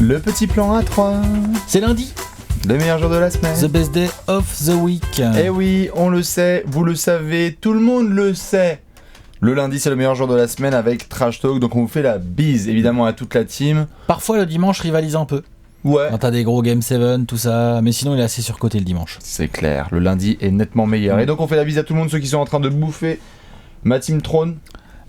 Le petit plan A3. C'est lundi. Le meilleur jour de la semaine. The best day of the week. Eh oui, on le sait, vous le savez, tout le monde le sait. Le lundi, c'est le meilleur jour de la semaine avec Trash Talk, donc on vous fait la bise, évidemment, à toute la team. Parfois, le dimanche rivalise un peu. Ouais. Quand t'as des gros Game 7, tout ça. Mais sinon, il est assez surcoté le dimanche. C'est clair, le lundi est nettement meilleur. Et donc, on fait la bise à tout le monde, ceux qui sont en train de bouffer ma team Trône.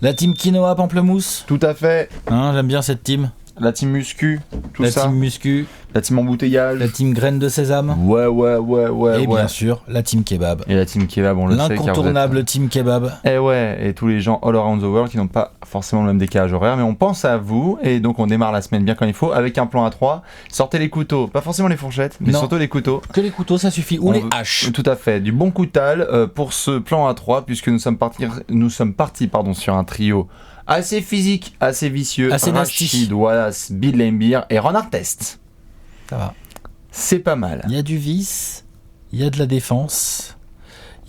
La team Quinoa Pamplemousse. Tout à fait. Hein, j'aime bien cette team. La team Muscu, tout la ça. La team Muscu. La team Embouteillage. La team Graines de Sésame. Ouais. Et bien sûr, la team Kebab. Et la team Kebab, on le sait. L'incontournable team Kebab. Et ouais, et tous les gens all around the world qui n'ont pas forcément le même décalage horaire, mais on pense à vous, et donc on démarre la semaine bien comme il faut, avec un plan A3. Sortez les couteaux, pas forcément les fourchettes, mais surtout les couteaux. Que les couteaux, ça suffit, ou les haches. Tout à fait, du bon coutal pour ce plan A3, puisque nous sommes partis sur un trio assez physique, assez vicieux. Assez Rachid Wallace, Bill Laimbeer et Ron Artest. Ça va. C'est pas mal. Il y a du vice, il y a de la défense,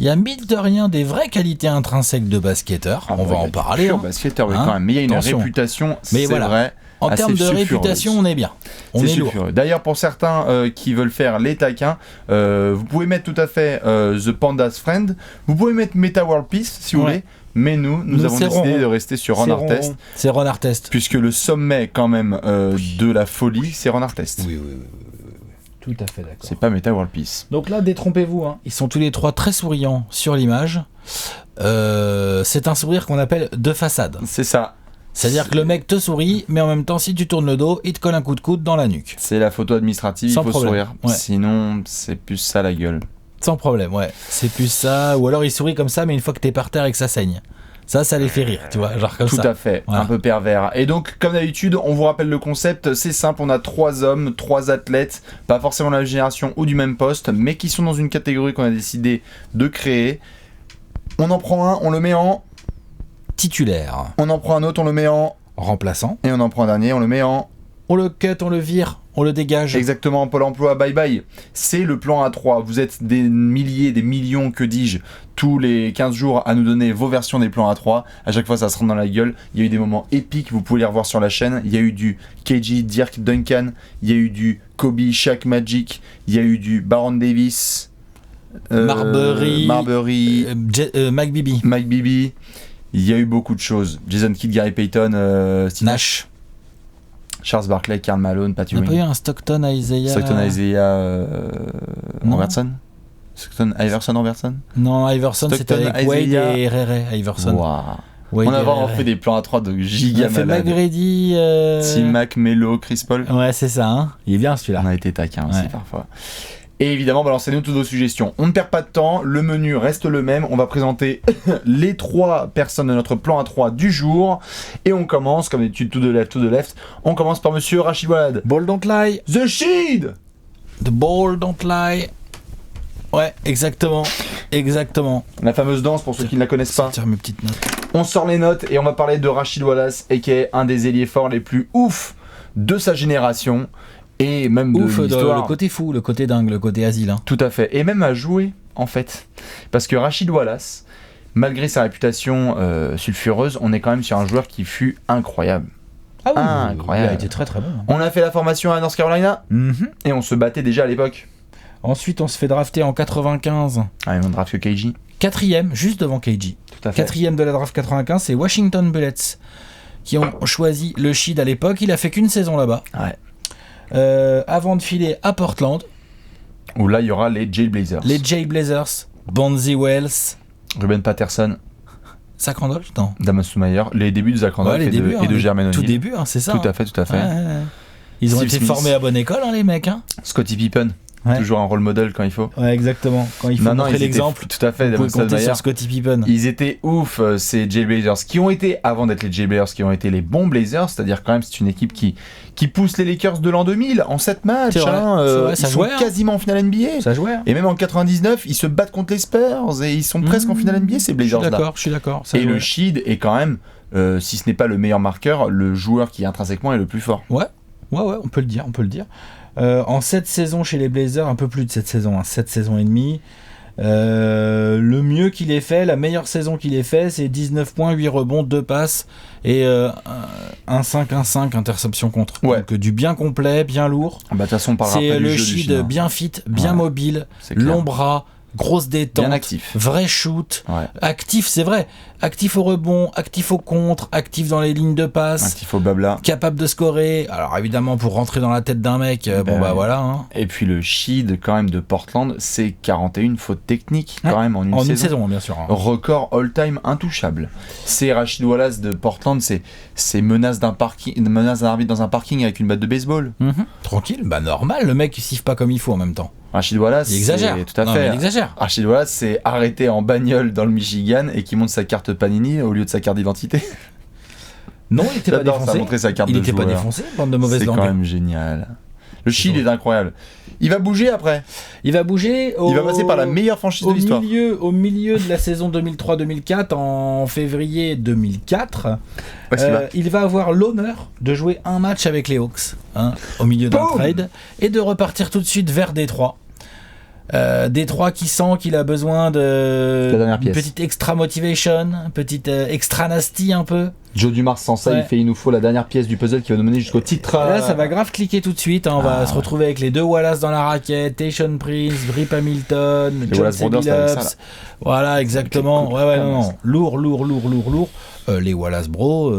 il y a mine de rien des vraies qualités intrinsèques de basketteur. On va en parler. Basketteur, mais quand même. Mais il y a une réputation, c'est vrai. En termes de réputation, on est bien. On est lourd. D'ailleurs, pour certains qui veulent faire les taquins, vous pouvez mettre tout à fait The Panda's Friend. Vous pouvez mettre Meta World Peace si vous voulez. Mais nous avons décidé de rester sur Ron Artest. C'est Ron Artest. Puisque le sommet, quand même, de la folie, c'est Ron Artest. Oui. Tout à fait d'accord. C'est pas Meta World Peace. Donc là, détrompez-vous. Ils sont tous les trois très souriants sur l'image. C'est un sourire qu'on appelle de façade. C'est ça. C'est-à-dire que le mec te sourit, mais en même temps, si tu tournes le dos, il te colle un coup de coude dans la nuque. C'est la photo administrative, il faut sourire. Ouais. Sinon, c'est plus ça la gueule. Sans problème, ouais. C'est plus ça. Ou alors il sourit comme ça, mais une fois que t'es par terre et que ça saigne. Ça les fait rire, tu vois, genre comme ça. Tout à fait, voilà. Un peu pervers. Et donc, comme d'habitude, on vous rappelle le concept, c'est simple, on a 3 hommes, 3 athlètes, pas forcément de la même génération ou du même poste, mais qui sont dans une catégorie qu'on a décidé de créer. On en prend un, on le met en... titulaire. On en prend un autre, on le met en... remplaçant. Et on en prend un dernier, on le met en... on le cut, on le vire, on le dégage. Exactement, Pôle emploi, bye bye. C'est le plan A3. Vous êtes des milliers, des millions, que dis-je, tous les 15 jours à nous donner vos versions des plans A3. À chaque fois, ça se rentre dans la gueule. Il y a eu des moments épiques, vous pouvez les revoir sur la chaîne. Il y a eu du KG, Dirk Duncan. Il y a eu du Kobe, Shaq Magic. Il y a eu du Baron Davis. Marbury. Mike Bibby. Il y a eu beaucoup de choses. Jason Kidd, Gary Payton, Steve Nash. Charles Barkley, Karl Malone, Patty Ewing. On n'a pas eu un Stockton Isaiah Robertson. Stockton Iverson Robertson. Non, Iverson c'était avec Wade et Rere Iverson. Wow. On a vraiment fait des plans à 3 de giga malades. On a fait McGrady, T-Mac, Melo, Chris Paul. Ouais, c'est ça. Hein. Il est bien celui-là. On a été taquin aussi parfois. Et évidemment, balancez-nous toutes vos suggestions. On ne perd pas de temps, le menu reste le même. On va présenter les 3 personnes de notre plan A3 du jour. Et on commence, comme d'habitude, to the left. On commence par monsieur Rachid Wallace. Ball don't lie. The Sheed. The ball don't lie. Ouais, exactement. La fameuse danse, pour ceux qui ne la connaissent pas. Sortir mes petites notes. On sort les notes et on va parler de Rachid Wallace, aka un des ailiers forts les plus ouf de sa génération. Et même de l'histoire. Le côté fou, le côté dingue, le côté asile. Hein. Tout à fait. Et même à jouer, en fait. Parce que Rachid Wallace, malgré sa réputation sulfureuse, on est quand même sur un joueur qui fut incroyable. Ah oui, incroyable. Il a été très très bon. On a fait la formation à North Carolina. Et on se battait déjà à l'époque. Ensuite, on se fait drafter en 95. Ah, mais on draft que KG. 4ème, juste devant KG. Tout à fait. 4ème de la draft 95, c'est Washington Bullets qui ont choisi le Sheed à l'époque. Il a fait qu'une saison là-bas. Ouais. Avant de filer à Portland. Où là, il y aura les Jailblazers. Les Jailblazers, Bonzi Wells. Ruben Patterson. Zach Randolph, non. Damas Soumayer. Les débuts de Zach Randolph et de Jermaine O'Neal. Tout début, c'est ça. Tout à fait. Ouais. Ils ont Steve été Smith. formés à bonne école, les mecs. Scottie Pippen. Ouais. Toujours un role model quand il faut. Ouais, exactement. Quand il faut montrer l'exemple. Tout à fait. Vous pouvez compter sur Scottie Pippen. Ils étaient ouf, ces Jailblazers, qui ont été, avant d'être les Jailblazers, qui ont été les bons Blazers, c'est-à-dire quand même c'est une équipe qui pousse les Lakers de l'an 2000 en 7 matchs. Vrai, ils sont quasiment en finale NBA. Ça jouait. Et même en 99, ils se battent contre les Spurs et ils sont presque en finale NBA, ces Blazers-là. Je suis d'accord. Et le Sheed est quand même, si ce n'est pas le meilleur marqueur, le joueur qui intrinsèquement est le plus fort. Ouais, on peut le dire. En 7 saisons chez les Blazers, un peu plus de 7 saisons, 7 saisons et demie. Le mieux mieux qu'il ait fait, la meilleure saison qu'il ait fait, c'est 19 points, 8 rebonds, 2 passes et 1-5, interception contre. Ouais. Donc du bien complet, bien lourd. Bah, de toute façon, on parlera C'est après du le jeu du Sheed Sheed, hein. bien fit, bien Ouais, mobile, c'est clair. long bras, grosse détente, Bien actif. vrai shoot, Ouais. actif, c'est vrai, actif au rebond, actif au contre, actif dans les lignes de passe, Actif au blabla. capable de scorer. Alors évidemment, pour rentrer dans la tête d'un mec, bon bah ouais. voilà. Hein. Et puis le Sheed quand même de Portland, c'est 41 fautes techniques quand même en une En saison. une saison, bien sûr. Hein. Record all-time intouchable. C'est Rashid Wallace de Portland, c'est menace d'un arbitre dans un parking avec une batte de baseball. Tranquille, bah normal, le mec il siffle pas comme il faut en même temps. Rashid Wallace, Il exagère. c'est tout à Non, fait. mais il exagère. Rashid Wallace s'est arrêté en bagnole dans le Michigan et qui montre sa carte Panini au lieu de sa carte d'identité. Non, il était pas J'adore ça, défoncé. montrer sa carte Il de était pas joueur. défoncé, bande de mauvaises C'est langues. quand même génial. Le Sheed est incroyable. Il va bouger après. Il va bouger. Il va passer par la meilleure franchise de l'histoire. Au milieu de la saison 2003-2004, en février 2004, Parce qu'il va- il va avoir l'honneur de jouer un match avec les Hawks, hein, au milieu d'un Boum trade, et de repartir tout de suite vers Détroit. Détroit qui sent qu'il a besoin La dernière d'une pièce. petite extra motivation, une petite extra nasty un peu. Joe Dumars sans ça, Ouais. il nous faut la dernière pièce du puzzle qui va nous mener jusqu'au titre. Là, ça va grave cliquer tout de suite. Hein. On va Ah, se retrouver avec les deux Wallace dans la raquette, Tayshaun Prince, Rip Hamilton, Les John Wallace Brothers, c'était avec ça, Billups. Voilà, exactement. Écoute, Ouais, ah, non, mince. non. Lourd. Les Wallace Bros,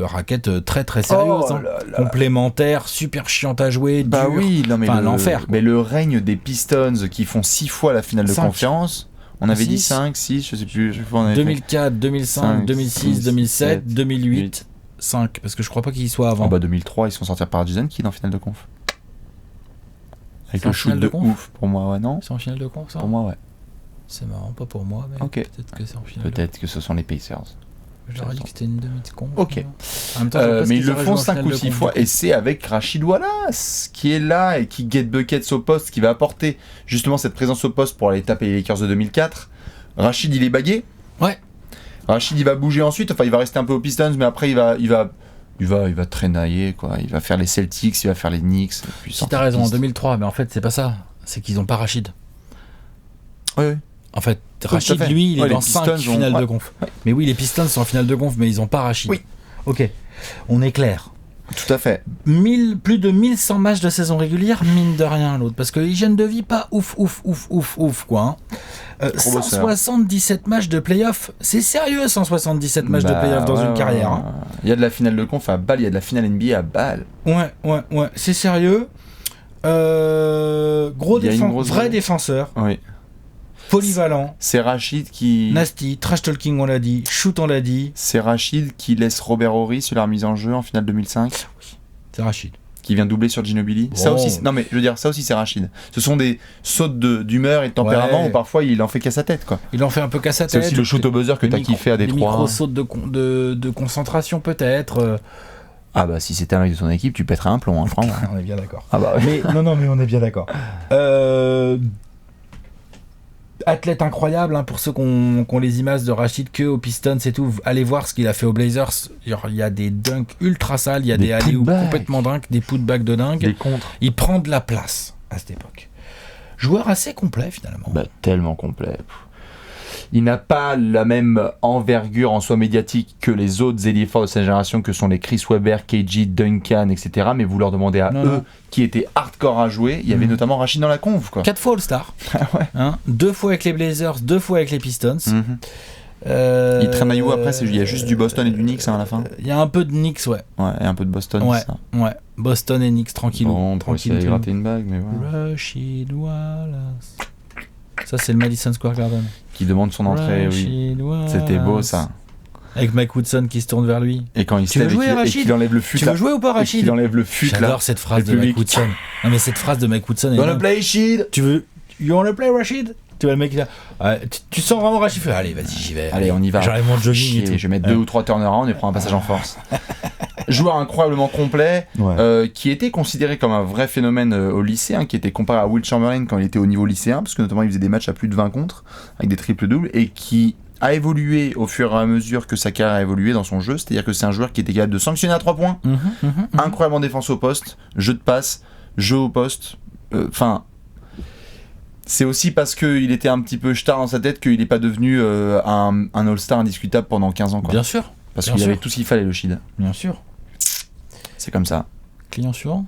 raquette très très sérieuse. Oh hein. là là. Complémentaire, super chiante à jouer. Bah dure. oui, non mais Enfin, l'enfer, quoi. Mais le règne des Pistons qui font 6 fois la finale de 5. conférence. On avait dit Six. 5, 6, je sais plus. Chaque fois, on avait fait- 2004, 2005, 5, 2006, 6, 2007, 7, 2008, 5. Parce que je crois pas qu'il y soit avant. Oh bah 2003, ils sont sortis par Jason Kidd en finale de conf. Avec C'est en le shoot finale de de conf ouf pour moi, ouais, non? C'est en finale de conf, ça Pour moi, ouais. C'est marrant, pas pour moi, mais Ok. peut-être que c'est en finale. Peut-être que ce sont les Pacers. J'aurais dit que c'était une demi de conf. Ok. mais- En même temps, je vois pas ce Mais qu'ils ils le auraient font joué en 5 finale ou de 6 conf, fois du coup. et c'est avec Rashid Wallace qui est là et qui get buckets au poste, qui va apporter justement cette présence au poste pour aller taper les Lakers de 2004. Rashid il est bagué. Ouais. Rashid il va bouger ensuite, enfin il va rester un peu aux Pistons mais après il va traînailler quoi, il va faire les Celtics, il va faire les Knicks. et puis Si sortir t'as raison, en piste. 2003, mais en fait, c'est pas ça. C'est qu'ils ont pas Rachid. Oui, oui. En fait, tout à Rachid, fait. lui, il est Ouais, les dans 5 Pistons ont- finales de ouais. conf. Mais oui, les Pistons sont en finale de conf, mais ils ont pas Rachid. Oui. Ok. On est clair. Tout à fait. Plus de 1100 matchs de saison régulière, mine de rien l'autre. Parce que l'hygiène de vie, pas ouf, quoi. Hein. Gros bosseur. 177 matchs de playoff. C'est sérieux, 177 matchs de Bah, playoff dans ouais, une carrière. ouais, Hein. ouais. Il y a de la finale de conf à Bâle, il y a de la finale NBA à Bâle. Ouais. C'est sérieux. Gros Il y a une grosse vrai vraie. défenseur. Oui. Polyvalent. C'est Rachid qui. Nasty, trash talking on l'a dit, shoot on l'a dit, C'est Rachid qui laisse Robert Horry sur la remise en jeu en finale 2005, c'est Rachid. qui vient doubler sur Ginobili. Ça Oh. aussi, non mais je veux dire, ça aussi c'est Rachid. Ce sont des sautes d'humeur et de tempérament Ouais. où parfois il en fait qu'à sa tête quoi. Il en fait un peu qu'à sa C'est tête. aussi le shoot au buzzer que t'as kiffé à Des Détroit. micro-sautes de concentration peut-être. Ah bah si c'était un mec de ton équipe, tu pèterais un plomb, hein, franchement. On est bien d'accord. Ah bah ouais. Mais non, mais on est bien d'accord. Athlète incroyable hein, pour ceux qui ont les images de Rachid que aux Pistons et tout. Allez voir ce qu'il a fait aux Blazers. Il y a des dunks ultra sales, il y a Des des alley-oops putbacks. complètement dingues, des putbacks de dingue. Des contres. Il prend de la place à cette époque. Joueur assez complet finalement. Bah tellement complet. Il n'a pas la même envergure en soi médiatique que les autres ailiers forts de sa génération que sont les Chris Webber, KG, Duncan, etc. Mais vous leur demandez à Non, eux non. qui étaient hardcore à jouer. Il y avait notamment Rachid dans la conf quoi. 4 fois All-Star. Hein, 2 fois avec les Blazers, 2 fois avec les Pistons. Mhm. Il traîne à You après, il y a juste du Boston et du Knicks hein, à la fin. Il y a un peu de Knicks, ouais. Ouais, et un peu de Boston, Ouais, c'est ça. ouais. Boston et Knicks, tranquillou. Bon, pour essayer de gratter une bague, mais voilà. Rashid Wallace. Ça, c'est le Madison Square Garden. Qui demande son entrée, oui. Rashid Wallace. C'était beau ça. Avec Mike Woodson qui se tourne vers lui. Et quand il se Tu veux lève et jouer, qu'il- et Rachid qu'il enlève le fut Tu là. veux jouer ou pas, Et Rachid? qu'il enlève le fut là. J'adore cette phrase le de Mike public. Woodson. Non, mais cette phrase de Mike Woodson est Gonna dingue. play shit. Tu veux. You wanna play, Rashid? Tu vois le mec là. Tu sens vraiment Rachid fait. Allez, vas-y, j'y vais. Allez, on y va. J'enlève mon jogging et Chier, tout. je vais mettre 2 ou 3 turnarounds et prendre un passage en force. Joueur incroyablement complet, qui était considéré comme un vrai phénomène au lycée, hein, qui était comparé à Will Chamberlain quand il était au niveau lycéen, parce que notamment il faisait des matchs à plus de 20 contre, avec des triples-doubles, et qui a évolué au fur et à mesure que sa carrière a évolué dans son jeu, c'est-à-dire que c'est un joueur qui était capable de sanctionner à 3 points, incroyablement défense au poste, jeu de passe, jeu au poste, enfin... C'est aussi parce qu'il était un petit peu star dans sa tête qu'il n'est pas devenu un All-Star indiscutable pendant 15 ans. Quoi. Bien sûr. Parce bien qu'il sûr. avait tout ce qu'il fallait, le Shid. Bien sûr. C'est comme ça. Client suivant.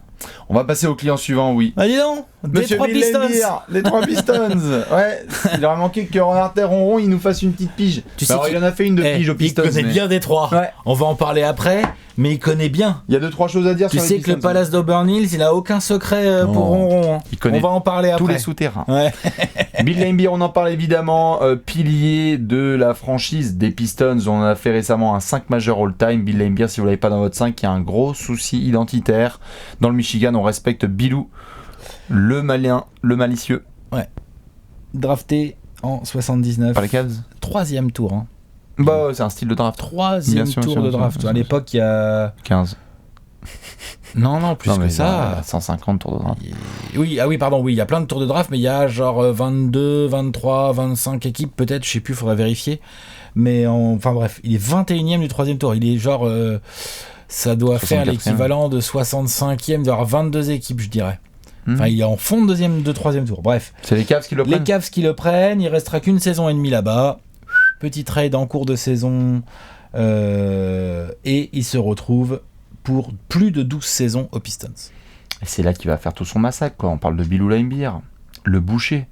On va passer au client suivant, oui. Bah dis donc, Monsieur Detroit Bill Pistons. Laimbeer, les 3 Pistons. Ouais, il aurait manqué que Renard Ronron il nous fasse une petite pige. Tu sais Alors, il en a fait une de pige aux Pistons. Il connaît bien Détroit. Ouais. On va en parler après, mais il connaît bien. Il y a 2-3 choses à dire Tu sur sais les que le Pistons. Palace d'Auburn Hills, il a aucun secret Non. pour Ronron. Hein. Il connaît On va en parler après. tous les souterrains. Ouais. Bill Laimbeer, on en parle évidemment, pilier de la franchise des Pistons. On a fait récemment un 5 majeur all-time. Bill Laimbeer, si vous l'avez pas dans votre 5, il y a un gros souci identitaire. Dans le Michigan, on respecte Bilou, le malin, le malicieux. Drafté en 79. Par les Cavs. 3e tour. Hein. Bah, c'est un style de draft. 3e Bien sûr, tour bien de sûr, draft. bien À sûr. l'époque, il y a. 15. Non, plus Non, que mais ça. 150 tours de draft. Oui, pardon, il y a plein de tours de draft, mais il y a genre 22, 23, 25 équipes, peut-être, je sais plus, faudrait vérifier. Mais enfin bref, il est 21e du 3e tour. Il est genre. Ça doit faire 64e. l'équivalent de 65e, d'avoir 22 équipes, je dirais. Enfin, il est en fond de 3e tour. Bref. C'est les Cavs qui le Les prennent. Cavs qui le prennent, il restera qu'une saison et demie là-bas. Petit trade en cours de saison. Et il se retrouve pour plus de 12 saisons aux Pistons. Et c'est là qu'il va faire tout son massacre, quoi. On parle de Bilou Laimbeer, le boucher,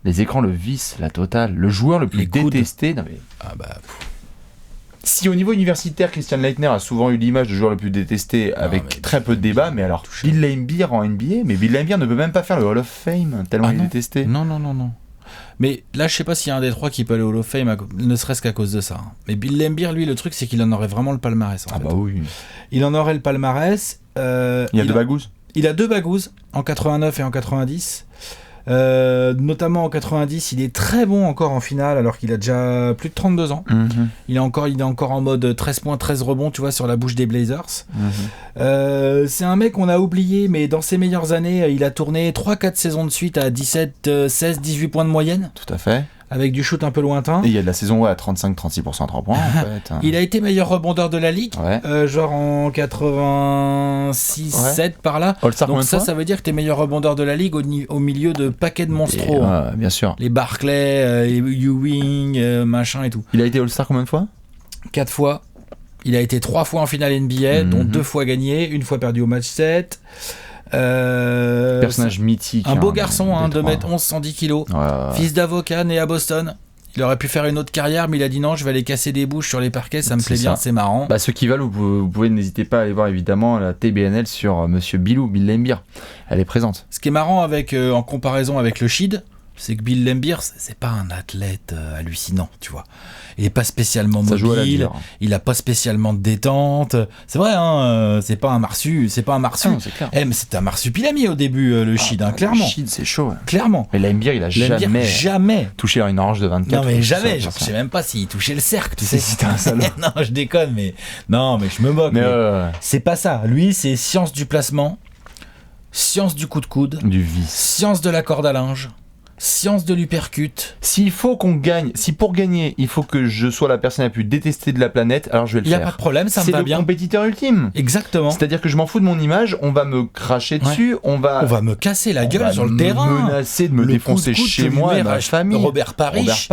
les écrans, le vice, la totale, le joueur le plus Les coudes. détesté. Non, mais... Ah bah. Si au niveau universitaire, Christian Leitner a souvent eu l'image de joueur le plus détesté avec mais très peu de débat, mais alors touché. Bill Laimbeer en NBA, mais Bill Laimbeer ne peut même pas faire le Hall of Fame tellement Ah il est non. détesté. Non. Mais là, je sais pas s'il y a un des trois qui peut aller au Hall of Fame, ne serait-ce qu'à cause de ça. hein. Mais Bill Laimbeer, lui, le truc, c'est qu'il en aurait vraiment le palmarès. En fait. Bah oui. Il en aurait le palmarès. Il y a deux bagous. Il a 2 bagouses, en 89 et en 90. Notamment en 90, il est très bon encore en finale, alors qu'il a déjà plus de 32 ans. Il est encore en mode 13 points, 13 rebonds, tu vois, sur la bouche des Blazers. C'est un mec qu'on a oublié, mais dans ses meilleures années, il a tourné 3-4 saisons de suite à 17, 16, 18 points de moyenne, Tout à fait. avec du shoot un peu lointain. Et il y a de la saison à 35-36% à 3 points en fait. Il a été meilleur rebondeur de la ligue, Ouais. genre en 86-7 par là. All-Star Donc combien de fois ça veut dire que t'es meilleur rebondeur de la ligue au milieu de paquets de monstros. hein. Ouais, bien sûr. Les Barclay, les Ewing, machin et tout. Il a été All-Star combien de fois 4 fois. Il a été 3 fois en finale NBA, dont 2 fois gagné, 1 fois perdu au match 7. Personnage mythique. Un beau hein, garçon, hein, Détroit. 2m11, 110 kilos. Ouais. Fils d'avocat, né à Boston. Il aurait pu faire une autre carrière, mais il a dit non, je vais aller casser des bouches sur les parquets, ça me C'est plaît bien, ça. c'est marrant. Bah, ceux qui veulent, vous pouvez n'hésiter pas à aller voir évidemment la TBNL sur Monsieur Bilou, Bill Laimbeer. Elle est présente. Ce qui est marrant en comparaison avec le Shid, c'est que Bill Laimbeer, c'est pas un athlète hallucinant, tu vois. Il est pas spécialement Ça joue à la mobile, dure. il a pas spécialement de détente. C'est vrai, hein, c'est pas un marsu. Ah non, c'est clair. Mais c'était un marsupilami au début, le Shid, hein, clairement. Le Shid, c'est chaud. Clairement. Mais Laimbeer, il a Laimbeer, jamais. touché une orange de 24. Non mais ou jamais, ça, genre, je sais même pas s'il touchait le cercle, tu Si, sais. c'était un salaud. Non, je déconne, mais non, mais je me moque. Mais mais c'est pas ça. Lui, c'est science du placement, science du coup de coude, du vice. science de la corde à linge, science de l'uppercut. S'il faut qu'on gagne, si pour gagner, il faut que je sois la personne la plus détestée de la planète, alors je vais le Il y a faire. pas de problème, ça me C'est va le bien. compétiteur ultime. Exactement. C'est-à-dire que je m'en fous de mon image, on va me cracher dessus, on va me casser la on gueule va sur le me terrain. menacer de me Le défoncer coup de coude chez que moi lui et met ma à famille. Robert Parrish.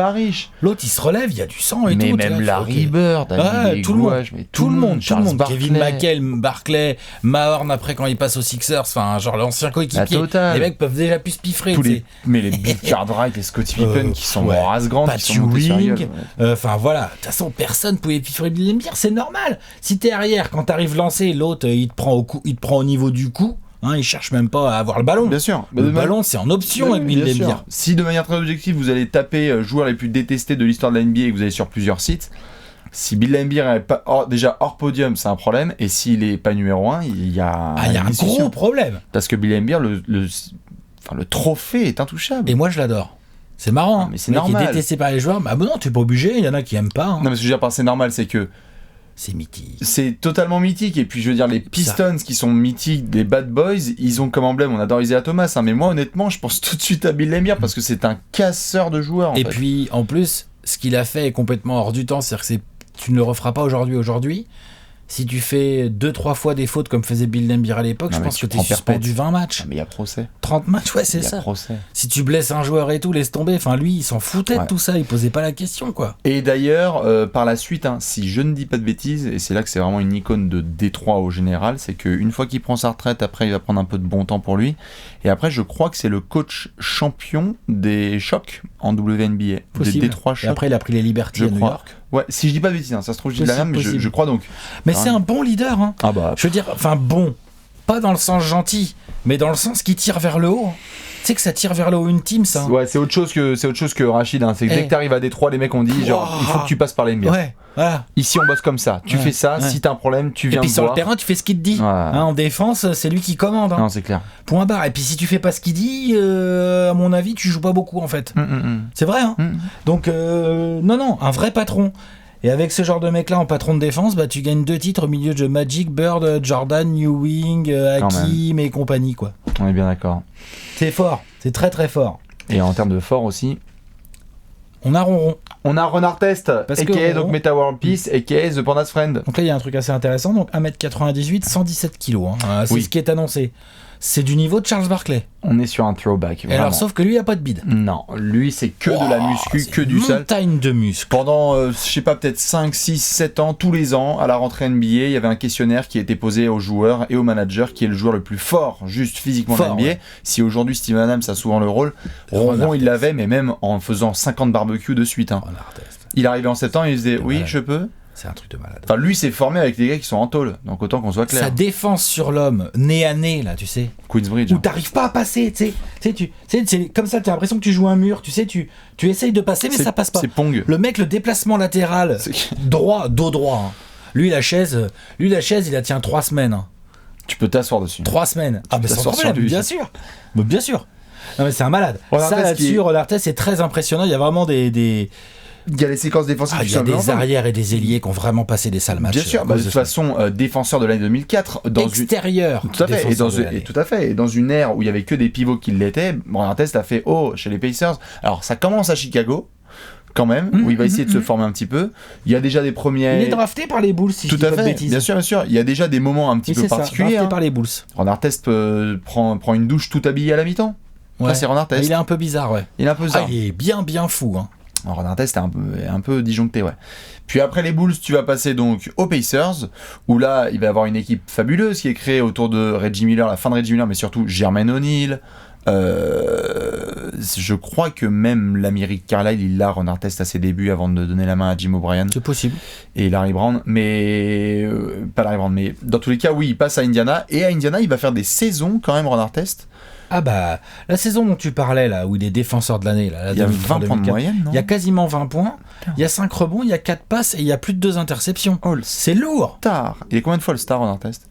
L'autre, il se relève, il y a du sang et mais tout. même t'es là, Larry ok. Bird, Ouais, tout le monde, tout le monde, Charles Barkley. Kevin McHale, Barclay, Mahorn après quand il passe aux Sixers, enfin genre l'ancien La coéquipier. totale. Les mecs peuvent déjà plus se piffrer. tous tu les, sais. mais les Bill Cartwright et Scottie Pippen qui sont ouais. race-grandes, qui Pat sont montés sur la Ewing, gueule. enfin voilà, de toute façon personne pouvait piffrer Bill Laimbeer, c'est normal. Si t'es arrière, quand t'arrives lancé, l'autre il te prend au niveau du cou, hein, il cherche même pas à avoir le ballon. Bien sûr. Le ballon c'est en option avec Bill Bien Laimbeer. sûr. Si de manière très objective vous allez taper joueurs les plus détestés de l'histoire de la NBA et que vous allez sur plusieurs sites, si Bill Laimbeer est pas déjà hors podium, c'est un problème. Et s'il est pas numéro 1, il y a Il y a un discussion. gros problème. Parce que Bill Laimbeer, le trophée est intouchable. Et moi je l'adore. C'est marrant, hein. mais c'est Le mec normal. est détesté par les joueurs, bah non, t'es pas obligé, il y en a qui aiment pas. hein. Non, mais ce que je veux dire par c'est normal, c'est que C'est mythique. c'est totalement mythique. Et puis je veux dire, les Pistons qui sont mythiques, des Bad Boys, ils ont comme emblème, on adore Isaiah Thomas, hein, mais moi honnêtement, je pense tout de suite à Bill Laimbeer parce que c'est un casseur de joueurs. Et puis en plus, ce qu'il a fait est complètement hors du temps, c'est-à-dire que tu ne le referas pas aujourd'hui. Si tu fais 2-3 fois des fautes comme faisait Bill Laimbeer à l'époque, je pense que t'es suspendu 20 matchs. Mais il y a procès. 30 matchs, ouais, c'est ça. Si tu blesses un joueur et tout, laisse tomber. Enfin, lui, il s'en foutait de tout ça. Il posait pas la question, quoi. Et d'ailleurs, par la suite, si je ne dis pas de bêtises, et c'est là que c'est vraiment une icône de Détroit au général, c'est qu'une fois qu'il prend sa retraite, après, il va prendre un peu de bon temps pour lui. Et après, je crois que c'est le coach champion des Shock en WNBA. Possible. Des Détroit Shock. Et après, il a pris les Liberty à New York. Ouais, si je dis pas de bêtises, ça se trouve, je dis la même, mais je crois donc. Mais c'est un bon leader, hein. Ah bah. Je veux dire, enfin bon, pas dans le sens gentil, mais dans le sens qui tire vers le haut. Tu sais que ça tire vers le haut une team, ça. Ouais, c'est autre chose que Rachid. Hein. C'est que dès que t'arrives à Détroit, les mecs ont dit genre, il faut que tu passes par les NBA. Ouais, voilà. Ici, on bosse comme ça. Tu fais ça. Si t'as un problème, tu viens. Et puis sur le terrain, tu fais ce qu'il te dit. Hein, en défense, c'est lui qui commande. Hein. Non, c'est clair. Point barre. Et puis si tu fais pas ce qu'il dit, à mon avis, tu joues pas beaucoup en fait. C'est vrai. Hein. Donc non, un vrai patron. Et avec ce genre de mec-là en patron de défense, bah, tu gagnes 2 titres au milieu de Magic, Bird, Jordan, Ewing, Hakim et compagnie, quoi. On est bien d'accord. C'est fort, c'est très très fort. Et en termes de fort aussi, on a Ronron. On a Ron Artest, a.k.a. donc Meta World Peace, a.k.a. The Panda's Friend. Donc là, il y a un truc assez intéressant. Donc 1m98, 117 kg. Hein. C'est ce qui est annoncé. C'est du niveau de Charles Barkley. On est sur un throwback. Et alors, sauf que lui, il a pas de bide. Non, lui, c'est que de la muscu, que du sale. Montagne de muscles. Pendant, je sais pas, peut-être 5, 6, 7 ans, tous les ans, à la rentrée NBA, il y avait un questionnaire qui était posé aux joueurs et aux managers, qui est le joueur le plus fort, juste physiquement de la NBA. Ouais. Si aujourd'hui, Steven Adams a souvent le rôle, Ronron, il l'avait, mais même en faisant 50 barbecues de suite. Hein. Il arrivait en septembre, il disait, oui, je peux. C'est un truc de malade. Enfin, lui s'est formé avec des gars qui sont en tôle, donc autant qu'on soit clair. Sa défense sur l'homme, nez à nez, là, tu sais. Queensbridge. Où t'arrives pas à passer, tu sais. C'est comme ça, t'as l'impression que tu joues un mur, tu sais, tu essayes de passer, mais ça passe pas. C'est Pong. Le mec, le déplacement latéral, droit, dos droit. Hein. Lui, la chaise, il la tient 3 semaines. Hein. Tu peux t'asseoir dessus. 3 semaines. Ah, mais sans problème, bien sûr. Mais bien sûr. Non, mais c'est un malade. Ça, là-dessus, Ron Artest, c'est très impressionnant. Il y a vraiment des... Il y a les séquences défensives. Il y a des arrières et des ailiers qui ont vraiment passé des sales matchs. Bien sûr, de toute façon, défenseur de l'année 2004. Extérieur. Tout à fait. Tout à fait. Et dans une ère où il y avait que des pivots qui l'étaient, Ron Artest a fait chez les Pacers. Alors ça commence à Chicago. Quand même, où il va essayer de se former un petit peu. Il y a déjà des premiers. Il est drafté par les Bulls, si je dis pas de bêtises. Bien sûr. Il y a déjà des moments un petit peu particuliers. Drafté par les Bulls. Ron Artest prend une douche tout habillé à la mi-temps. Ouais. Là, c'est Ron Artest. Il est un peu bizarre, ouais. Il est un peu bizarre. Il est bien fou, hein. Ron Artest est un peu disjoncté, ouais. Puis après les Bulls, tu vas passer donc aux Pacers, où là, il va y avoir une équipe fabuleuse qui est créée autour de Reggie Miller, la fin de Reggie Miller, mais surtout Jermaine O'Neal. Je crois que même l'Amérique Carlisle, il l'a Ron Artest à ses débuts avant de donner la main à Jim O'Brien. C'est possible. Et Larry Brown, mais pas Larry Brown, mais dans tous les cas, oui, il passe à Indiana. Et à Indiana, il va faire des saisons quand même, Ron Artest. Ah bah, la saison dont tu parlais, là, où il est défenseur de l'année, là, il y a 20 points de moyenne, non ? Il y a quasiment 20 points, il y a 5 rebonds, il y a 4 passes et il y a plus de 2 interceptions. Oh, c'est lourd. Star. Il est combien de fois le star en Artest ?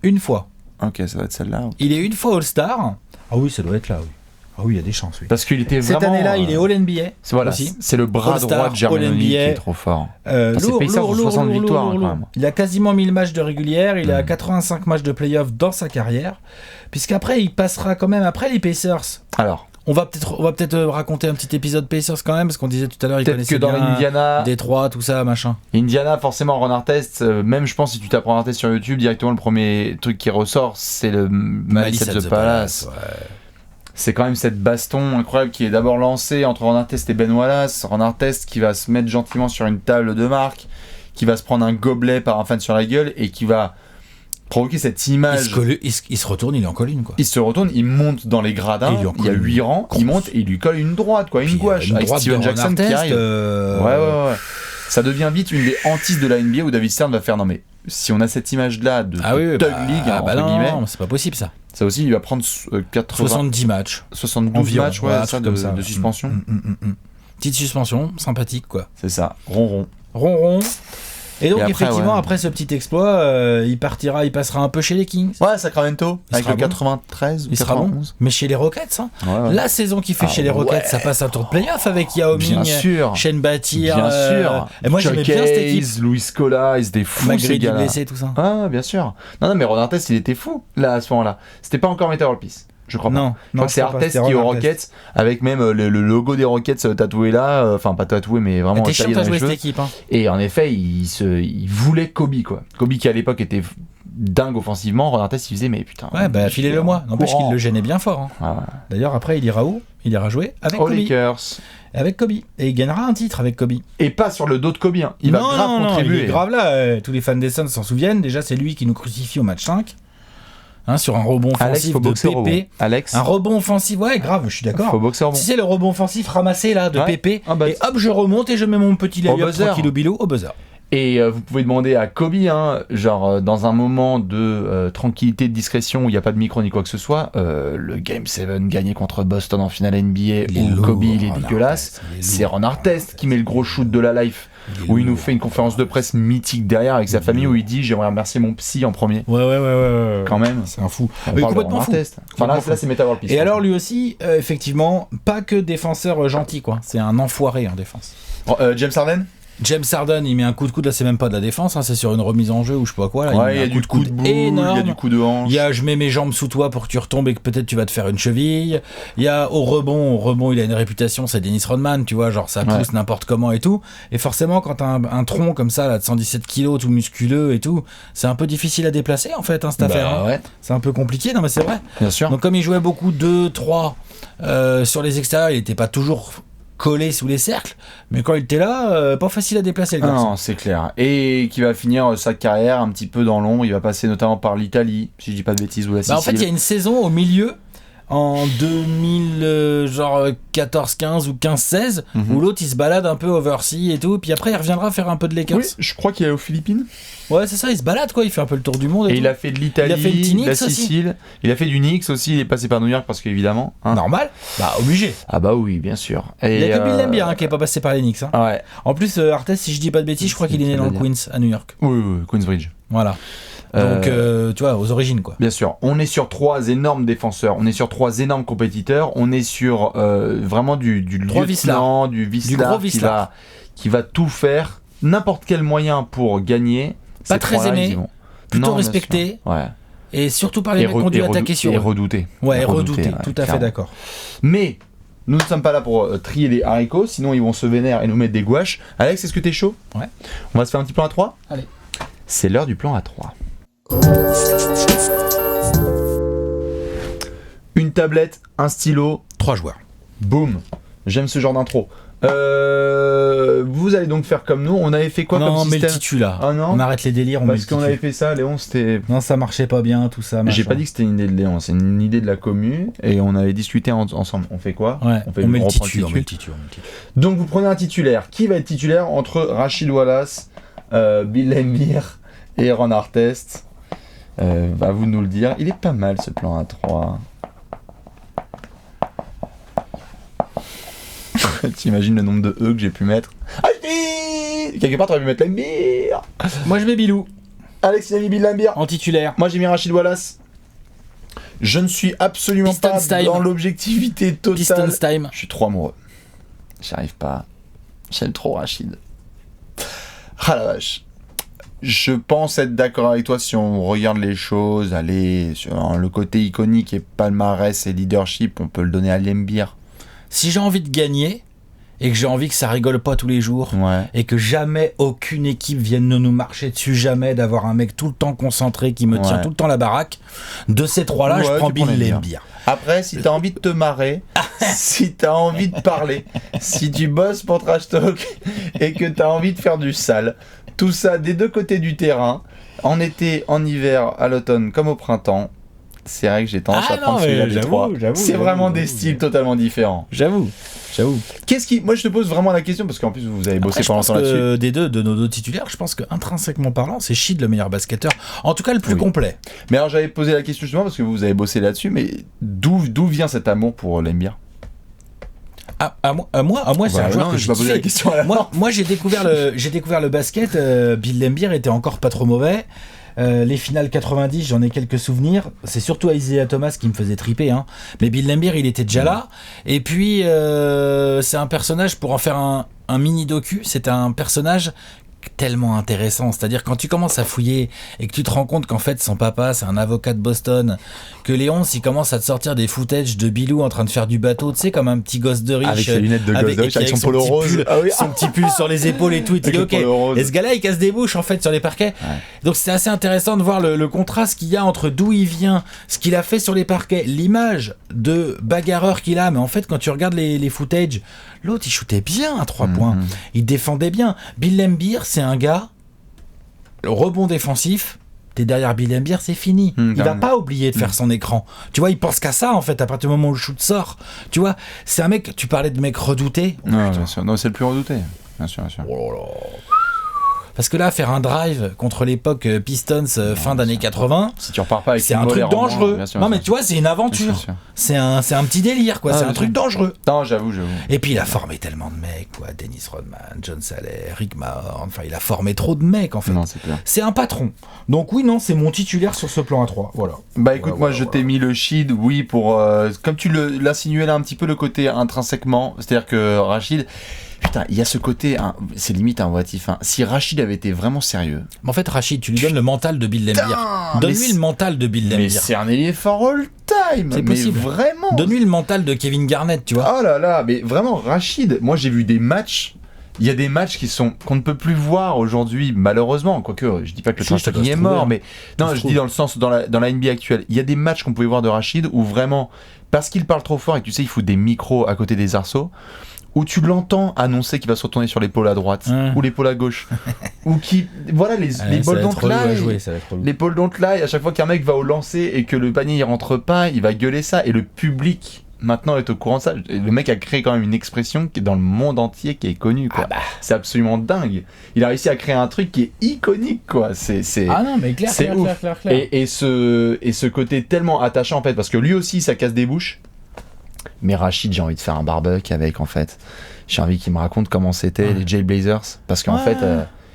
Une fois. Ok, ça doit être celle-là. Il est une fois All-Star. Ah oui, ça doit être là, oui. Ah oui, il y a des chances, oui. Parce qu'il était vraiment... Cette année-là, il est All-NBA. Voilà, c'est le bras droit de Jermaine O'Neal qui est trop fort. C'est Pacers ont 60 victoires, quand même. Il a quasiment 1000 matchs de régulière, il a 85 matchs de playoff dans sa carrière, puisqu'après, il passera quand même après les Pacers. Alors, on va peut-être raconter un petit épisode Pacers quand même, parce qu'on disait tout à l'heure, il connaissait bien Indiana, Détroit, tout ça, machin. Indiana, forcément, Ron Artest, même je pense si tu tapes Ron Artest sur YouTube, directement le premier truc qui ressort, c'est le Malice at the Palace. Ouais. C'est quand même cette baston incroyable qui est d'abord lancée entre Ron Artest et Ben Wallace. Ron Artest qui va se mettre gentiment sur une table de marque, qui va se prendre un gobelet par un fan sur la gueule et qui va provoquer cette image. Il se retourne, il en colle une, quoi. Il se retourne, il monte dans les gradins, il y a 8 rangs, il monte et il lui colle une droite, quoi, une gouache, avec Steven Jackson qui arrive. Ouais. Ça devient vite une des hantises de la NBA où David Stern va faire non mais si on a cette image-là de Thug League, entre guillemets, non, c'est pas possible ça. Ça aussi, il va prendre 70 matchs. 72 environ, matchs, ça, de suspension. Petite suspension, sympathique, quoi. C'est ça, ronron. Et donc, effectivement, après ce petit exploit, il passera un peu chez les Kings. Ouais, Sacramento, avec le 93 ou 91. Il sera bon, mais chez les Rockets, hein. Ouais. La saison qu'il fait chez les Rockets, ça passe un tour de playoff avec Yao Ming, Shane Battier. Bien sûr. Et moi, j'aimais bien cette équipe. Louis Scola, ils étaient fous, ces gars-là. blessé, tout ça. Ah, bien sûr. Non, mais Ron Artest, il était fou, là, à ce moment-là. C'était pas encore Meta World Peace. Je crois pas. Non, Je crois que c'est Artest qui est aux Rockets, avec même le logo des Rockets tatoué là, enfin pas tatoué, mais vraiment T'es taillé chiant dans de les jouer cette cheveux. équipe. Hein. Et en effet, il voulait Kobe, quoi. Kobe qui à l'époque était dingue offensivement, Ron Artest il faisait mais putain. Ouais, bah filez-le-moi. N'empêche qu'il le gênait bien fort. Hein. Ah ouais. D'ailleurs, après, il ira où? Il ira jouer avec Kobe. Lakers. Avec Kobe. Et il gagnera un titre avec Kobe. Et pas sur le dos de Kobe, hein. Il va grave contribuer. Il est grave là. Tous les fans des Suns s'en souviennent. Déjà, c'est lui qui nous crucifie au match 5. Hein, sur un rebond offensif de Pépé. Alex. Un rebond offensif, ouais, grave, je suis d'accord. Faut boxer rebond. Si c'est le rebond offensif ramassé là de Pépé, bah, et hop, je remonte et je mets mon petit layup tranquillou bilou au buzzer. Et vous pouvez demander à Kobe, hein, genre dans un moment de tranquillité, de discrétion où il n'y a pas de micro ni quoi que ce soit, le Game 7 gagné contre Boston en finale NBA où Kobe il est dégueulasse, c'est Ron Artest qui met le gros shoot de la life. Où il nous fait une conférence de presse mythique derrière avec sa famille où il dit j'aimerais remercier mon psy en premier. Ouais. Quand même. C'est un fou. On parle complètement fou. Enfin là c'est Meta World Peace. Et alors lui aussi, effectivement, pas que défenseur gentil quoi. C'est un enfoiré en défense. James Harden. James Harden, il met un coup de coude, là c'est même pas de la défense, hein, c'est sur une remise en jeu ou je sais pas quoi. Là, il y a du coup de boule, énorme. il y a du coup de hanche. Il y a je mets mes jambes sous toi pour que tu retombes et que peut-être tu vas te faire une cheville. Il y a au rebond il a une réputation, c'est Dennis Rodman, tu vois, genre ça pousse n'importe comment et tout. Et forcément, quand t'as un tronc comme ça, là, de 117 kilos, tout musculeux et tout, c'est un peu difficile à déplacer en fait, hein, cette affaire. Hein. Ouais. C'est un peu compliqué, non mais c'est vrai. Bien sûr. Donc comme il jouait beaucoup 2-3 sur les extérieurs, il était pas toujours collé sous les cercles, mais quand il était là, pas facile à déplacer le garçon. Non, c'est clair. Et qui va finir sa carrière un petit peu dans l'ombre. Il va passer notamment par l'Italie, si je dis pas de bêtises, ou la Sicile. En fait, il y a une saison au milieu, en 2014-15 ou 15-16, où l'autre il se balade un peu overseas et tout, puis après il reviendra faire un peu de Lakers. Oui, je crois qu'il est aux Philippines. Ouais, c'est ça, il se balade quoi, il fait un peu le tour du monde. Et il a fait de l'Italie, il a fait de la Sicile, aussi. Il a fait du Knicks aussi, il est passé par New York parce qu'évidemment. Hein. Normal, bah obligé. Ah bah oui, bien sûr. Et il y a que Bill Laimbeer qui est pas passé par les Knicks. Hein. Ouais. En plus, Artest, si je dis pas de bêtises, je crois qu'il est né dans le Queens, à New York. Oui, Queensbridge. Voilà. Donc, tu vois, aux origines, quoi. Bien sûr. On est sur 3 énormes défenseurs. On est sur 3 énormes compétiteurs. On est sur vraiment du lieutenant, du Vislar qui va tout faire. N'importe quel moyen pour gagner. Pas très aimé. Plutôt respecté. Ouais. Et surtout par les mecs qu'on dû attaquer sur eux. Et redouté. Ouais, redouté. Tout à fait d'accord. Mais nous ne sommes pas là pour trier les haricots. Sinon, ils vont se vénérer et nous mettre des gouaches. Alex, est-ce que t'es chaud? Ouais. On va se faire un petit plan à 3. Allez. C'est l'heure du plan à 3. Une tablette, un stylo, 3 joueurs. Boum. J'aime ce genre d'intro. Vous allez donc faire comme nous. On avait fait quoi comme système? Non, mais le titu là. Ah non. On arrête les délires. Parce qu'on avait fait ça, Léon, c'était. Non, ça marchait pas bien, tout ça. J'ai pas dit que c'était une idée de Léon, c'est une idée de la commu. Et on avait discuté ensemble. On fait quoi? Ouais, on met le titu. Donc vous prenez un titulaire. Qui va être titulaire entre Rachid Wallace, Bill Laimbeer et Ron Artest? À vous de nous le dire. Il est pas mal ce plan à 3. T'imagines le nombre de E que j'ai pu mettre? Quelque part t'aurais pu mettre Laimbeer. Moi je mets Bilou. Alex il a mis Bill Laimbeer en titulaire. Moi j'ai mis Rachid Wallace. Je ne suis absolument Pistons pas time. dans l'objectivité totale. Pistons time. Je suis trop amoureux. J'arrive pas. J'aime trop Rachid. Ah la vache. Je pense être d'accord avec toi si on regarde les choses. Allez, sur le côté iconique et palmarès et leadership, on peut le donner à Laimbeer. Si j'ai envie de gagner et que j'ai envie que ça rigole pas tous les jours et que jamais aucune équipe vienne nous marcher dessus, jamais d'avoir un mec tout le temps concentré qui me tient tout le temps la baraque, de ces 3-là, je prends Bill Laimbeer. Après, si t'as envie de te marrer, si t'as envie de parler, si tu bosses pour Trash Talk et que t'as envie de faire du sale, tout ça des deux côtés du terrain, en été, en hiver, à l'automne comme au printemps, c'est vrai que j'ai tendance à prendre celui-là des 3. C'est vraiment des styles totalement différents. J'avoue. Moi, je te pose vraiment la question parce qu'en plus vous avez bossé pendant longtemps là-dessus. Des deux, de nos deux titulaires, je pense que intrinsèquement parlant, c'est Sheed le meilleur basketteur. En tout cas, le plus complet. Mais alors, j'avais posé la question justement parce que vous avez bossé là-dessus. Mais d'où vient cet amour pour Laimbeer? À moi, c'est un joueur que je vais poser la question. Moi, j'ai découvert le basket. Bill Laimbeer était encore pas trop mauvais. Les finales 90, j'en ai quelques souvenirs. C'est surtout Isaiah Thomas qui me faisait triper. Hein. Mais Bill Laimbeer, il était déjà là. Et puis, c'est un personnage, pour en faire un mini docu, c'est un personnage tellement intéressant. C'est-à-dire quand tu commences à fouiller et que tu te rends compte qu'en fait son papa c'est un avocat de Boston, que Léon il commence à te sortir des footage de Bilou en train de faire du bateau, tu sais, comme un petit gosse de riche. Avec ses lunettes de gosse de riche, avec son polo rose. Son petit pull sur les épaules et tout. Et tu dis ok. Et ce gars-là il casse des bouches en fait sur les parquets. Ouais. Donc c'est assez intéressant de voir le contraste qu'il y a entre d'où il vient, ce qu'il a fait sur les parquets, l'image de bagarreur qu'il a. Mais en fait quand tu regardes les footage, l'autre il shootait bien à 3 points. Il défendait bien. Bill Laimbeer, c'est un gars, le rebond défensif, t'es derrière Bill Laimbeer, c'est fini. Il va pas oublier de faire son écran. Tu vois, il pense qu'à ça en fait à partir du moment où le shoot sort. Tu vois, c'est un mec, tu parlais de mec redouté. Non, bien sûr. Non, c'est le plus redouté. Bien sûr, bien sûr. Oh là là. Parce que là, faire un drive contre l'époque Pistons fin d'années 80, si tu repars pas avec c'est un truc dangereux. Bien sûr, non, mais tu vois, c'est une aventure. C'est un petit délire, quoi. C'est un truc dangereux. Non, j'avoue. Et puis, il a formé tellement de mecs, quoi. Dennis Rodman, John Saleh, Rick Mahorn. Enfin, il a formé trop de mecs, en fait. Non, c'est clair. C'est un patron. Donc, oui, non, c'est mon titulaire sur ce plan A3. Voilà. Bah, écoute, moi, je t'ai mis le Rachid, oui, pour. Comme tu l'insinuais là un petit peu, le côté intrinsèquement. C'est-à-dire que Rachid. Putain, il y a ce côté, c'est limite un what-if. Si Rachid avait été vraiment sérieux. Mais en fait, Rachid, tu lui donnes le mental de Bill Laimbeer. Donne-lui le mental de Bill Laimbeer. Mais c'est un ailier for all time. C'est possible. Mais vraiment. Donne-lui le mental de Kevin Garnett, tu vois. Oh là là, mais vraiment, Rachid, moi j'ai vu des matchs. Il y a des matchs qu'on ne peut plus voir aujourd'hui, malheureusement. Quoique, je dis pas que le trash talking est mort, mais non, je dis dans le sens, dans la NBA actuelle, il y a des matchs qu'on pouvait voir de Rachid où vraiment, parce qu'il parle trop fort et que tu sais, il fout des micros à côté des arceaux, où tu l'entends annoncer qu'il va se retourner sur l'épaule à droite ou l'épaule à gauche, ou qui, voilà, les balles don't lie, les balles don't lie. À chaque fois qu'un mec va au lancer et que le panier il rentre pas, il va gueuler ça, et le public maintenant est au courant de ça. Le mec a créé quand même une expression qui est dans le monde entier, qui est connue, quoi. C'est absolument dingue. Il a réussi à créer un truc qui est iconique, quoi. C'est ah non, mais clair. Et ce côté tellement attachant en fait, parce que lui aussi ça casse des bouches. Mais Rachid, j'ai envie de faire un barbecue avec, en fait. J'ai envie qu'il me raconte comment c'était les Jailblazers, parce qu'en fait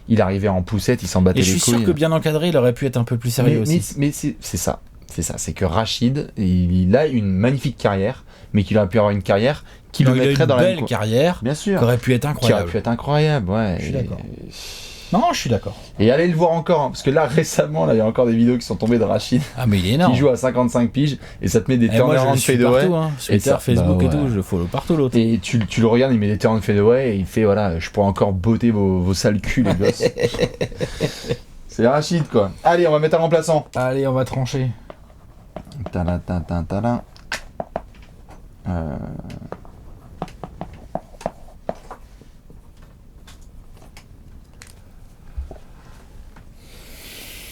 il arrivait en poussette, il s'en battait les couilles. Et je suis sûr que bien encadré, il aurait pu être un peu plus sérieux aussi. Mais c'est ça. C'est que Rachid, il a une magnifique carrière, mais qu'il aurait pu avoir une carrière qui le mettrait dans la belle carrière, bien sûr, qui aurait pu être incroyable. Qui aurait pu être incroyable, ouais. Je suis d'accord. Non, je suis d'accord. Et allez le voir encore, parce que là récemment, là, il y a encore des vidéos qui sont tombées de Rachid. Ah mais il est énorme. Qui joue à 55 piges et ça te met des turnaround fadeaway. Twitter, Facebook et tout, je follow partout l'autre. Et tu le regardes, il met des turnaround fadeaway et il fait voilà, je pourrais encore botter vos sales culs les gosses. C'est Rachid quoi. Allez, on va mettre un remplaçant. Allez, on va trancher. Tala.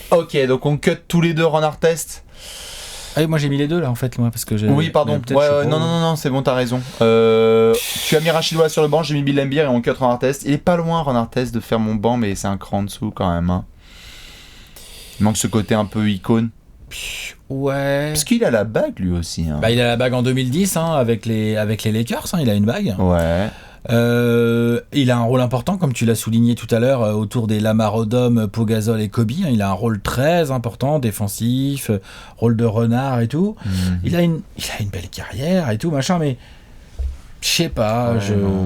Ok, donc on cut tous les deux Ron Artest. Ah oui, moi j'ai mis les deux là en fait, moi, parce que j'ai. Oui, pardon. Non, c'est bon, t'as raison. Tu as mis Rachid Wallace sur le banc, j'ai mis Bill Laimbeer et on cut Ron Artest. Il est pas loin Ron Artest de faire mon banc, mais c'est un cran en dessous quand même. Hein. Il manque ce côté un peu icône. Ouais. Parce qu'il a la bague lui aussi. Hein. Bah, il a la bague en 2010 hein, avec les Lakers, hein, il a une bague. Ouais. Il a un rôle important, comme tu l'as souligné tout à l'heure, autour des Lamar Odom, Pau Gasol et Kobe. Hein, il a un rôle très important, défensif, rôle de renard et tout. Il a une belle carrière et tout, machin, mais je sais pas.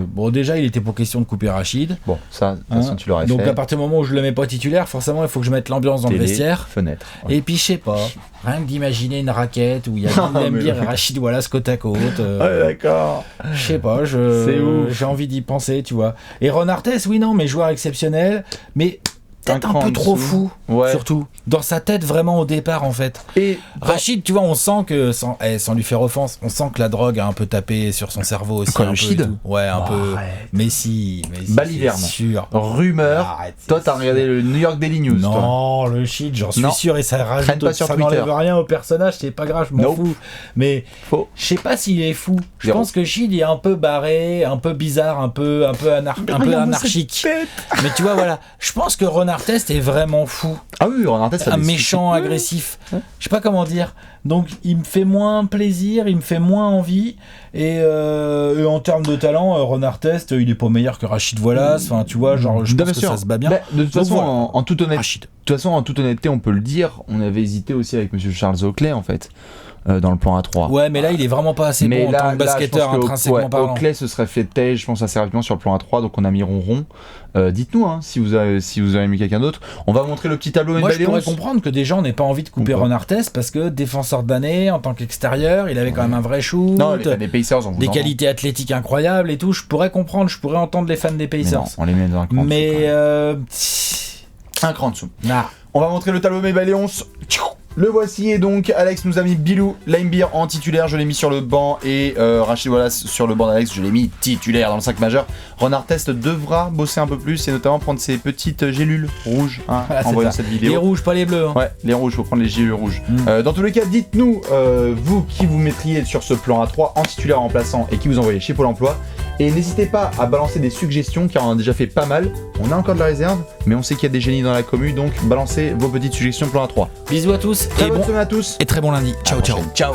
Bon, déjà, il était pour question de couper Rachid. Bon, ça, de toute façon, tu l'aurais fait. Donc, à partir du moment où je le mets pas titulaire, forcément, il faut que je mette l'ambiance dans le vestiaire. Fenêtre. Ouais. Et puis, je sais pas. Rien que d'imaginer une raquette où il y a Bill Laimbeer et Rachid Wallace côte à côte. Ouais, d'accord. Je sais pas. J'ai envie d'y penser, tu vois. Et Ron Artest, oui, non, mais joueur exceptionnel. Mais peut-être un peu trop fou, surtout. Dans sa tête, vraiment, au départ, en fait. Et Rachid, tu vois, on sent que, sans lui faire offense, on sent que la drogue a un peu tapé sur son cerveau aussi. Quoi, le shid ? Ouais, un peu. Mais si, Baliverne. Sûr. Rumeur. Toi, t'as regardé le New York Daily News, non, le shit, j'en suis sûr, et ça rajoute, ça n'enlève rien au personnage, c'est pas grave, je m'en fous. Mais je sais pas s'il est fou. Je pense que Shid est un peu barré, un peu bizarre, un peu anarchique. Mais tu vois, voilà, je pense que Ron Artest est vraiment fou. Ah oui, Ron Artest, un méchant, agressif. Je sais pas comment dire. Donc il me fait moins plaisir, il me fait moins envie. Et en termes de talent, Ron Artest, il est pas meilleur que Rachid Wallace. Enfin, tu vois, genre, je pense que ça se bat bien. Bah, de toute façon, en toute honnêteté, on peut le dire. On avait hésité aussi avec Monsieur Charles Oakley, en fait. dans le plan A3. Ouais, mais là, il est vraiment pas assez bon en tant que basketteur intrinsèquement parlant. Oakley se serait fait taille, je pense, assez rapidement sur le plan A3, donc on a mis Ronron. Dites-nous si vous avez mis quelqu'un d'autre. On va montrer le petit tableau. Moi, je pourrais comprendre que des gens n'aient pas envie de couper Ron Artest parce que défenseur d'année en tant qu'extérieur, il avait quand même un vrai shoot. Non, les fans des Pacers, des qualités athlétiques incroyables et tout. Je pourrais comprendre, je pourrais entendre les fans des Pacers. Non, on les met dans un cran. Mais un cran dessous. On va montrer le tableau Mébaléons. Le voici, et donc Alex nous a mis Bilou Laimbeer en titulaire, je l'ai mis sur le banc, et Rachid Wallace sur le banc d'Alex, je l'ai mis titulaire dans le 5 majeur. Ron Artest devra bosser un peu plus et notamment prendre ses petites gélules rouges en voyant cette vidéo. Les rouges, pas les bleus. Ouais, les rouges, faut prendre les gélules rouges. Dans tous les cas, dites-nous, vous qui vous mettriez sur ce plan A3 en titulaire remplaçant et qui vous envoyez chez Pôle emploi. Et n'hésitez pas à balancer des suggestions car on a déjà fait pas mal. On a encore de la réserve, mais on sait qu'il y a des génies dans la commu, donc balancez vos petites suggestions plan A3. Bisous à tous. Très bonne semaine à tous. Et très bon lundi. Ciao, ciao. Ciao.